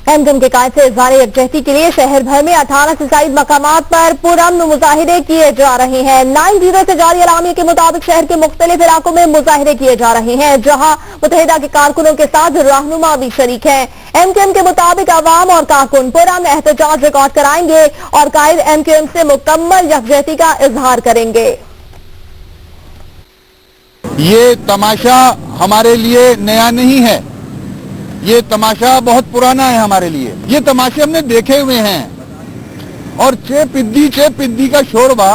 MQM के कायद से इज़हार यकजहती के लिए शहर भर में 18 से ज़ायद मकामात पर पुरअमन मुजाहिरे किए जा रहे हैं। 90 से जारी एलामिया के मुताबिक शहर के मुख्तलिफ इलाकों में मुजाहिरे किए जा रहे हैं, जहां मुत्तहिदा के कारकुनों के साथ रहनुमा भी शरीक हैं। एमक्यूएम के मुताबिक अवाम और कारकुन पुरअमन एहतजाज रिकॉर्ड कराएंगे और कायद एमक्यूएम से मुकम्मल यकजहती का इजहार करेंगे। ये तमाशा हमारे लिए नया नहीं है, ये तमाशा बहुत पुराना है हमारे लिए। ये तमाशे हमने देखे हुए हैं और चे पिद्दी का शोरबा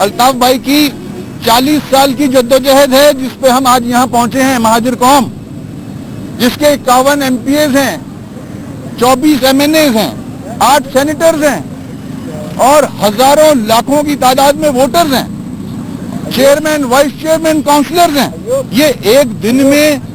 अल्ताफ भाई की 40 साल की जद्दोजहद है, जिस पे हम आज यहाँ पहुंचे हैं। महाजिर कौम जिसके 51 एमपीएस हैं, 24 एमएनएस हैं, 8 सेनेटर्स हैं और हजारों लाखों की तादाद में वोटर्स हैं, चेयरमैन, वाइस चेयरमैन, काउंसलर्स हैं। ये एक दिन में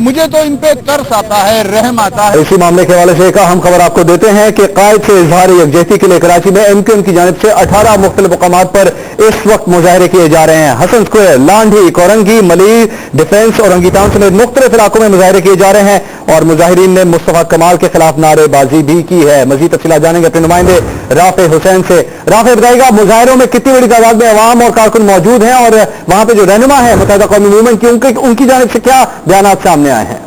मुझे तो इन पे तरस आता है, रहम आता है। इसी मामले के हवाले से एक अहम खबर आपको देते हैं कि कायद से इजहार यकजहती के लिए कराची में एमक्यूएम की जानिब से 18 मुख्तलिफ मकामात पर इस वक्त मुजाहिरे किए जा रहे हैं। हसन स्क्वायर, लांढी, कोरंगी, मली, डिफेंस और अंगीटाउन समेत मुख्तलिफ इलाकों में मुजाहिरे किए जा रहे हैं और मुजाहिरीन ने मुस्तफा कमाल के खिलाफ नारेबाजी भी की है। मजीद तफसीलात जानेंगे अपने नुमाइंदे राफे हुसैन से। राफे, बताइएगा मुजाहिरों में कितनी बड़ी तादाद में अवाम और कारकुन मौजूद हैं और वहां पे जो रहनुमा है मुत्तहिदा कौमी मूवमेंट की, उनकी जानिब से क्या बयान सामने आए हैं?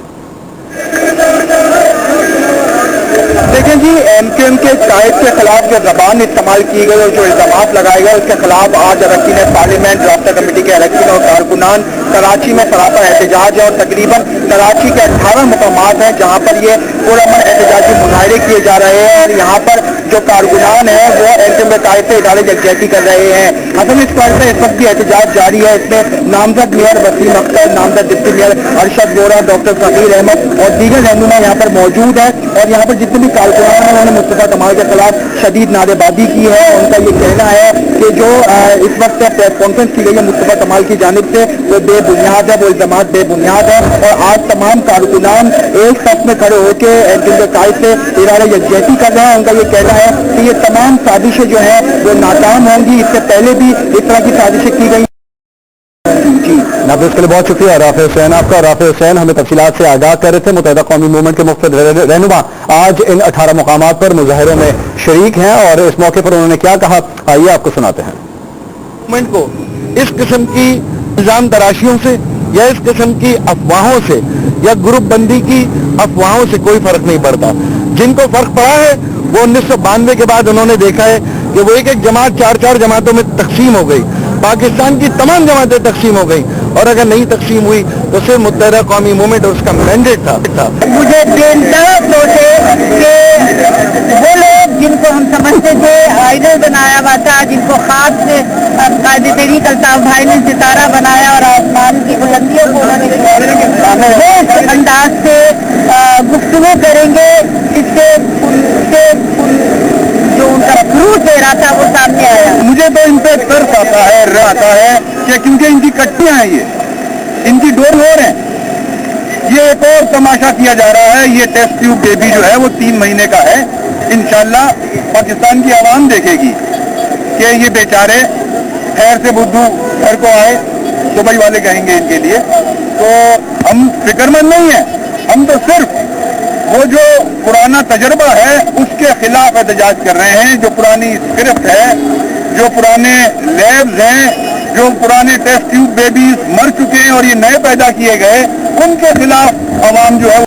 देखें जी, एमक्यूएम के कायद के खिलाफ जो जबान इस्तेमाल की गई और जो इल्जामात लगाए गए उसके खिलाफ आज अरकान पार्लियामेंट, राब्ता कमेटी के अरकान और कारकुनान कराची में सरापा एहतजाज है और तकरीबन कराची के 18 मुकामात हैं जहाँ पर ये पुरअमन एहतजाजी मुजाहिरे किए जा रहे हैं और यहाँ पर जो कारकुनान हैं वो एमक्यूएम के कायद से इज़हार यकजहती कर रहे हैं। हसन स्क्वायर से इस वक्त भी एहतजाज जारी है। इसमें नामजद मेयर वसीम अख्तर, नामजद deputy mayor Arshad Vora, doctor फकीर अहमद और दीगर रहनुमा यहाँ पर मौजूद है और यहाँ पर जितने भी कारकुनान हैं उन्होंने मुस्तफा कमाल के खिलाफ शदीद नारेबाजी की है। उनका ये कहना है कि जो इस वक्त प्रेस कॉन्फ्रेंस की गई है मुस्तफा कमाल की जानिब से वो बेबुनियाद है, वो इल्जामात बेबुनियाद है और आज तमाम कारकुनान एक साथ में खड़े होकर एमक्यूएम के कायद से इज़हार यकजहती कर रहे हैं। उनका ये कहना है कि ये तमाम साजिशें जो हैं वो नाकाम होंगी। इससे पहले भी इस तरह की साजिशें की गई। नाफिज के लिए बहुत शुक्रिया राफे हुसैन आपका। राफे हुसैन हमें तफसीलात से आगाह कर रहे थे। मुत्तहिदा कौमी मूवमेंट के मुख्तलिफ रहनुमा आज इन 18 मकामात पर मुजाहिरों में शरीक हैं और इस मौके पर उन्होंने क्या कहा, आइए आपको सुनाते हैं। मूवमेंट को इस किस्म की इल्जाम तराशियों से या इस किस्म की अफवाहों से या ग्रुप बंदी की अफवाहों से कोई फर्क नहीं पड़ता। जिनको फर्क पड़ा है वो 1992 के बाद उन्होंने देखा है कि वो एक जमात 4-4 जमातों में तकसीम हो गई, पाकिस्तान की तमाम जमातें तकसीम हो गई और अगर नहीं तकसीम हुई तो सिर्फ मुत्तहिदा कौमी मूवमेंट और उसका मैंडेट था। मुझे बेनतहा सोचे कि वो लोग जिनको हम समझते थे आइडल बनाया हुआ था, जिनको खास कायदे तहरीक अल्ताफ भाई ने सितारा बनाया और आसमान की बुलंदियों को उन्होंने वो इस अंदाज से गुफ्तगू करेंगे जिससे जो उनका फ्रूट दे रहा था वो सामने आया। मुझे तो इन पे तरस आता है, आता है कि क्योंकि इनकी कट्टियां हैं, ये इनकी डोर हो रहे हैं। ये एक और तमाशा किया जा रहा है। ये टेस्ट ट्यूब बेबी जो है वो 3 महीने का है। इंशाल्लाह पाकिस्तान की आवाम देखेगी कि ये बेचारे खैर से बुद्धू घर को आए, दुबई वाले कहेंगे इनके लिए। तो हम फिक्रमंद नहीं है, हम तो सिर्फ वो जो पुराना तजर्बा है उसके खिलाफ एहतजाज कर रहे हैं। जो पुरानी स्क्रिप्ट है, जो पुराने लैब्स हैं, जो पुराने टेस्ट ट्यूब बेबीज मर चुके हैं और ये नए पैदा किए गए, उनके खिलाफ आवाम जो है।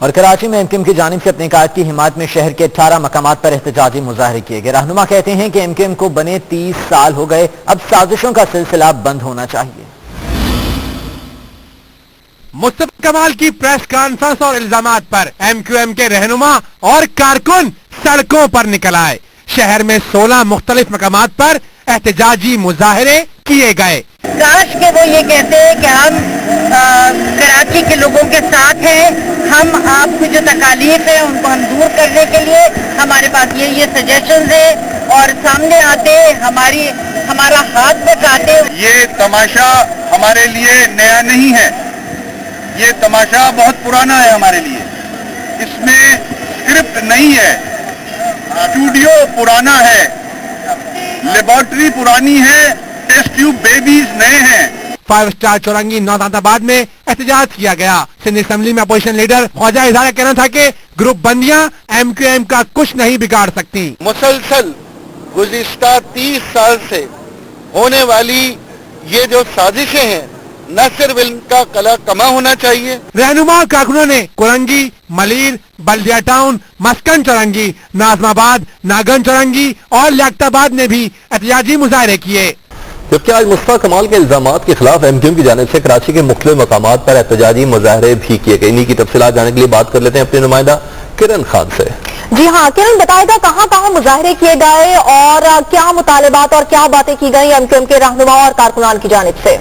और कराची में एमक्यूएम की जानिब से अपने कायद की हिमायत में शहर के 18 मकामात पर एहतजाजी मुजाहरे किए गए। रहनुमा कहते हैं कि एमक्यूएम को बने 30 साल हो गए, अब साजिशों का सिलसिला बंद होना चाहिए। मुस्तफा कमाल की प्रेस कॉन्फ्रेंस और इल्जामात पर एमक्यूएम के रहनुमा और कारकुन सड़कों पर निकल आए। शहर में 16 मुख्तलिफ मकामात पर एहतजाजी मुजाहरे किए गए। काश के वो ये कहते हैं कि हम कराची के लोगों के साथ हैं, हम आपकी जो तकालीफ है उनको हम दूर करने के लिए हमारे पास ये सजेशंस है और सामने आते हमारा हाथ बटाते। ये तमाशा हमारे लिए नया नहीं है, ये तमाशा बहुत पुराना है हमारे लिए। इसमें स्क्रिप्ट नहीं है, स्टूडियो पुराना है, लेबोरेटरी पुरानी है, टेस्ट ट्यूब बेबीज नए हैं। 5 स्टार चौरंगी नौताबाद में एहतजाज किया गया। सिंध असेंबली में अपोजिशन लीडर ख्वाजा इजहार का कहना था कि ग्रुप बंदियां MQM का कुछ नहीं बिगाड़ सकती। मुसलसल गुज़िश्ता 30 साल से होने वाली ये जो साजिशें हैं, न सिर्फ इनका कला कमा होना चाहिए। रहनुमा कारकुनों ने कोरंगी, मलीर, बल्दिया टाउन, मस्कन चौरंगी, नाजमाबाद, नागन चौरंगी और लियाकताबाद में भी एहतजाजी मुजाहरे किए। जबकि आज मुस्तफा कमाल के इल्जामात के खिलाफ MQM की जानिब से कराची के मुख्तलिफ मकामात पर एहतजाजी मुजाहरे भी किए गए। इन्हीं की तफसीलात जानने के लिए बात कर लेते हैं अपने नुमाइंदा किरण खान से। जी हाँ किरण, बताएगा कहाँ कहाँ मुजाहरे किए गए और क्या मुतालिबात और क्या बातें की गई MQM के रहनुमा और कारकुनान की जानिब से?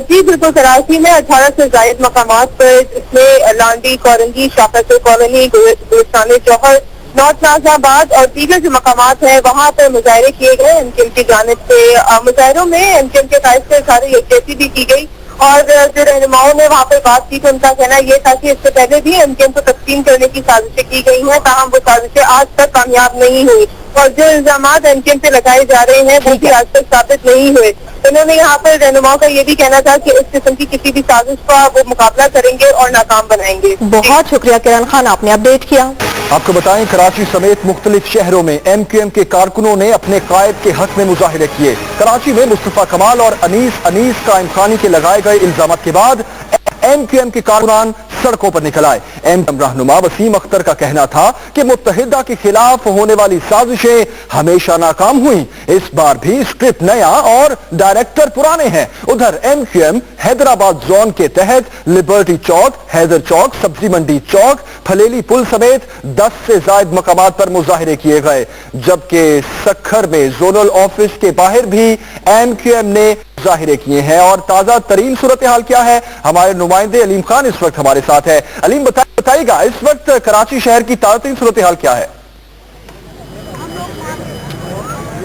जी बिल्कुल, कराची में 18 से ज्यादा मकामात पर जिसमें लांडी, कोरंगी, शाफर कॉलोनी, गुलिस्तान जौहर, नॉर्थ नाज़ाबाद और दीगर जो मकामात हैं वहाँ पर मुजाहरे किए गए MQM की जानिब से। मुजाहरों में MQM के कायद से सारी यकजहती भी की गई और जो रहनुमाओं ने वहाँ पर बात की तो उनका कहना ये था कि इससे पहले भी MQM को तकसीम करने की साजिशें की गई हैं, ताहम वो साजिशें आज तक कामयाब नहीं हुई और जो इल्जामात MQM पे लगाए जा रहे हैं वो भी आज तक साबित नहीं हुए। उन्होंने यहाँ पर रहनुमाओं का ये भी कहना था कि इस किस्म की किसी भी साजिश का वो मुकाबला करेंगे और नाकाम बनाएंगे। बहुत शुक्रिया किरण खान, आपने अपडेट किया। आपको बताएं कराची समेत मुख्तलिफ शहरों में MQM के कारकुनों ने अपने कायद के हक में मुजाहिरे किए। कराची में मुस्तफा कमाल और अनीस कायम खानी के लगाए गए इल्जामात के बाद MQM के कारकुनान सड़कों पर निकल आए। MQM रहनुमा वसीम अख्तर का कहना था कि मुत्तहिदा के खिलाफ होने वाली साजिशें हमेशा नाकाम हुई, इस बार भी स्क्रिप्ट नया और डायरेक्टर पुराने हैं। उधर MQM हैदराबाद जोन के तहत लिबर्टी चौक, हैदर चौक, सब्जी मंडी चौक, फलेली पुल समेत 10 से ज्यादा मकामात पर मुजाहिरे किए गए, जबकि सखर में जोनल ऑफिस के बाहर भी MQM ने मुजाहिरे किए हैं। और ताजा तरीन सूरत हाल क्या है, हमारे नुमाइंदे अलीम खान इस वक्त हमारे साथ है। अलीम बताइएगा इस वक्त कराची शहर की ताजा तरीन सूरत हाल क्या है?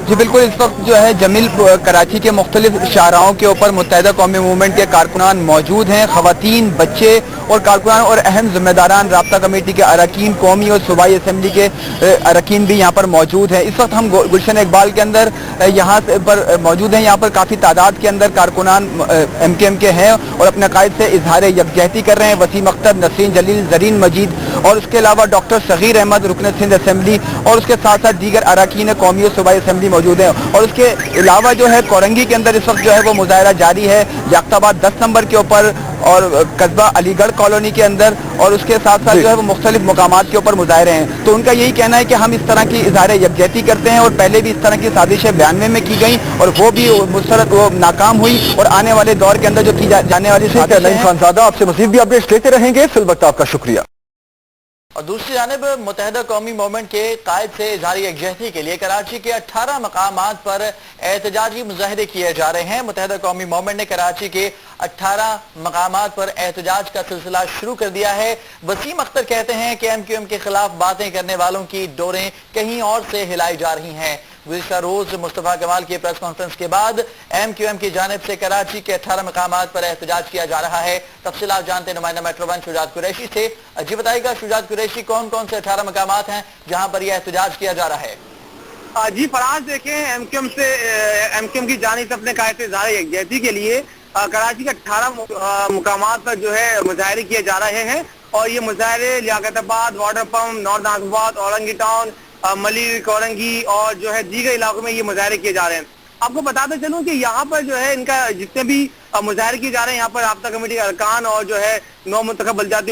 जी बिल्कुल, इस वक्त जो है जमील कराची के मुख्तलिफ शाहराहों के ऊपर मुत्तहिदा कौमी मूवमेंट के कारकुनान मौजूद हैं। खवातीन, बच्चे और कारकुनान और अहम जिम्मेदारान, राब्ता कमेटी के अरकान, कौमी और सूबाई असम्बली के अरकान भी यहाँ पर मौजूद हैं। इस वक्त हम गुलशन इकबाल के अंदर यहाँ पर मौजूद हैं। यहाँ पर काफ़ी तादाद के अंदर कारकुनान MQM के हैं और अपने कायद से इजहार यकजहती कर रहे हैं। वसीम अख्तर, नसीन जलील, जरीन मजीद और उसके अलावा डॉक्टर सगीर अहमद, रुकन सिंध असेंबली और उसके साथ साथ दीगर अरकान कौमी और सूबाई असम्बली मौजूद हैं। और उसके अलावा जो है कोरंगी के अंदर इस वक्त जो है वो मुजाहरा जारी है, याकताबाद 10 नंबर के ऊपर और कस्बा अलीगढ़ कॉलोनी के अंदर और उसके साथ साथ जो है वो मुख्तलिफ मकामात के ऊपर मुजाहरे हैं। तो उनका यही कहना है कि हम इस तरह की इजहार यकजहती करते हैं और पहले भी इस तरह की साजिशें बयानवे में की गई और वो भी मुस्तरद वो नाकाम हुई और आने वाले दौर के अंदर जो की जाने वाली नईम खानजादा, आपसे मज़ीद भी अपडेट्स लेते रहेंगे। फिल वक्त आपका शुक्रिया। और दूसरी जानिब मुत्तहिदा कौमी मूवमेंट के कायद से इजहारी यकजहती के लिए कराची के 18 मकामात पर एहतजाजी मुजाहरे किए जा रहे हैं। मुत्तहिदा कौमी मूवमेंट ने कराची के 18 मकामात पर एहतजाज का सिलसिला शुरू कर दिया है। वसीम अख्तर कहते हैं कि MQM के खिलाफ बातें करने वालों की डोरें कहीं और से हिलाई जा रही हैं। गुज़िश्ता रोज मुस्तफा कमाल की प्रेस कॉन्फ्रेंस के बाद MQM की जानिब से कराची के 18 मकामात पर एहतजाज किया जा रहा है। तफसीलात जानते नुमाइंदा मेट्रो वन शुजात कुरैशी से। जी बताइएगा शुजात कुरैशी, कौन कौन से 18 मकामात हैं जहां पर यह एहतजाज किया जा रहा है? जी फराज, देखें MQM की जानिब से अपने कायद से इजहार यकजहती के लिए कराची के 18 मुकामात पर जो है मुजाहरे किए जा रहे हैं और ये मुजाहरे Liaquatabad, water pump, north Nazimabad, Orangi town, मली, कोरंगी और जो है दीगर इलाकों में ये मुजाहरे किए जा रहे हैं। आपको बताते चलूं कि यहाँ पर जो है इनका जितने भी मुजाहरे किए जा रहे हैं यहाँ पर राब्ता कमेटी के अरकान और जो है 9 मुंतखब बलदियाती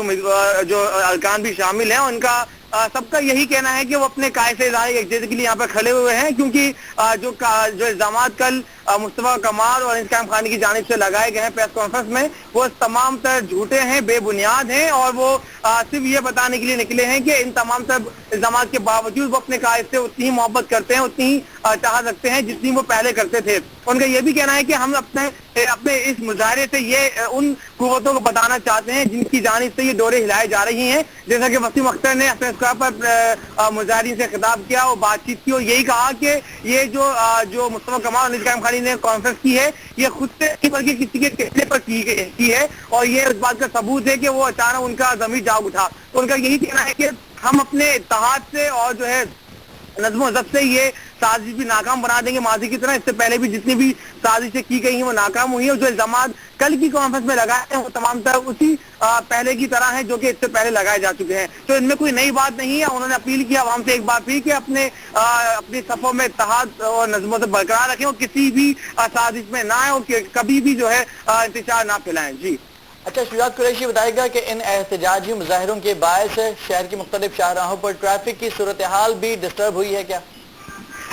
जो अरकान भी शामिल हैं। उनका सबका यही कहना है कि वो अपने कायद से इजहार यकजहती के लिए यहाँ पर खड़े हुए हैं, क्योंकि जो इल्जामात कल मुस्तफा कमाल और इस्काम खानी की जानिब से लगाए गए हैं प्रेस कॉन्फ्रेंस में, वो तमाम तर झूठे हैं, बेबुनियाद हैं और वो सिर्फ ये बताने के लिए निकले हैं कि इन तमाम तर इल्जामात के बावजूद वो अपने कायद से उतनी ही मोहब्बत करते हैं, उतनी ही चाहत रखते हैं जितनी वो पहले करते थे। उनका ये भी कहना है कि हम अपने इस मुजाहरे से ये उन कुव्वतों को बताना चाहते हैं जिनकी जानिब से ये डोरे हिलाई जा रही हैं। जैसा कि वसीम अख्तर ने अपने पर मुजाहरीन से खिताब किया और बातचीत की और यही कहा कि ये जो मुस्तफा कमाल और इस्काम खानी ने कॉन्फ्रेंस की है ये खुद से नहीं बल्कि किसी के कहने पर की है और ये इस बात का सबूत है कि वो अचानक उनका ज़मीर जाग उठा। तो उनका यही कहना है कि हम अपने इत्तेहाद से और जो है नज़्म व ज़ब्त से ये साजिश भी नाकाम बना देंगे माजी की तरह। इससे पहले भी जितनी भी साजिशें की गई हैं वो नाकाम हुई है, और जो इल्जाम कल की कॉन्फ्रेंस में लगाए हैं वो तमाम तरह उसी पहले की तरह हैं जो कि इससे पहले लगाए जा चुके हैं। तो इनमें कोई नई बात नहीं है। उन्होंने अपील किया आवाम से एक बार फिर कि अपनी सफों में इत्तेहाद और नज़्मों से बरकरार रखें और किसी भी साजिश में ना आए और कभी भी जो है इंतशार ना फैलाएं। जी अच्छा, शुजात कुरैशी बताएगा कि इन एहतजाजी मुजाहिरों के बायस शहर की मुख्तलिफ शाहराहों पर ट्रैफिक की सूरत हाल भी डिस्टर्ब हुई है क्या?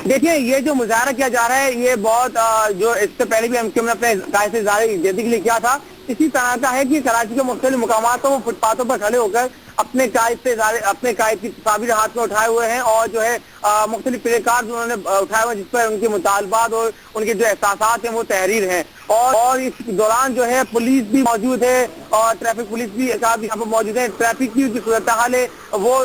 देखिए, ये जो मुजाहरा किया जा रहा है ये बहुत जो इससे पहले भी एमक्यूएम ने अपने कायदे से इज़हार यकजहती के लिए किया था, इसी तरह का है कि कराची के मुख्तलिफ मुकामात पर वो फुटपाथों पर खड़े होकर अपने कायद की तस्वीर हाथ में उठाए हुए हैं और जो है मुख्तलिफ प्लेकार्ड उन्होंने उठाए हुए जिस पर उनके मुतालबात और उनके जो एहसासात हैं वो तहरीर हैं। और इस दौरान जो है पुलिस भी मौजूद है और ट्रैफिक पुलिस भी यहाँ पर मौजूद है। ट्रैफिक की जो सूरत हाल है वो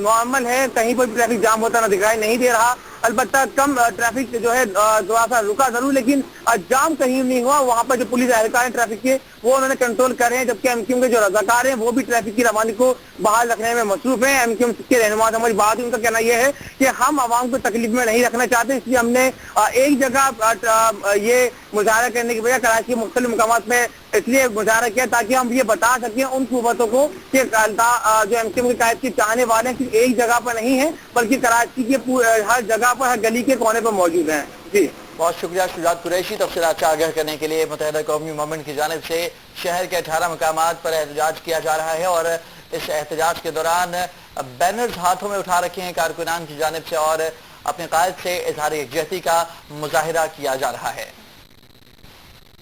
नॉर्मल है, कहीं पर भी ट्रैफिक जाम होता ना दिखाई नहीं दे रहा। अलबत्ता कम ट्रैफिक जो है थोड़ा सा रुका जरूर, लेकिन जाम कहीं नहीं हुआ। वहाँ पर जो पुलिस एहलकार हैं ट्रैफिक के वो उन्होंने कंट्रोल कर रहे हैं, जबकि एमक्यूएम के जो रजाकार हैं वो भी ट्रैफिक की रवानी को बहाल रखने में मसरूफ है। एमक्यूएम के रहनुमा से हमारी बात हुई, उनका कहना यह है कि हम आवाम को तकलीफ में नहीं रखना चाहते, इसलिए हमने एक जगह ये मुजाहरा करने की बजाय कराची के मुख्तलिफ मुकामात में इसलिए मुजाहरा किया ताकि हम ये बता सकें उन हुकूमतों को कि जो एमक्यूएम के कायद के चाहने वाले हैं सिर्फ एक जगह पर नहीं है बल्कि कराची के हर जगह पर, हर गली के कोने पर मौजूद हैं। जी बहुत शुक्रिया शुजात कुरैशी, तफसीलात आगाह करने के लिए। मुत्तहिदा कौमी मूवमेंट की जानिब से शहर के 18 मकामात पर एहतजाज किया जा रहा है और इस एहतजाज के दौरान बैनर्स हाथों में उठा रखे हैं कारकुनान की जानिब से और अपने कायद से इज़हार यकजहती का मुजाहिरा किया जा रहा है।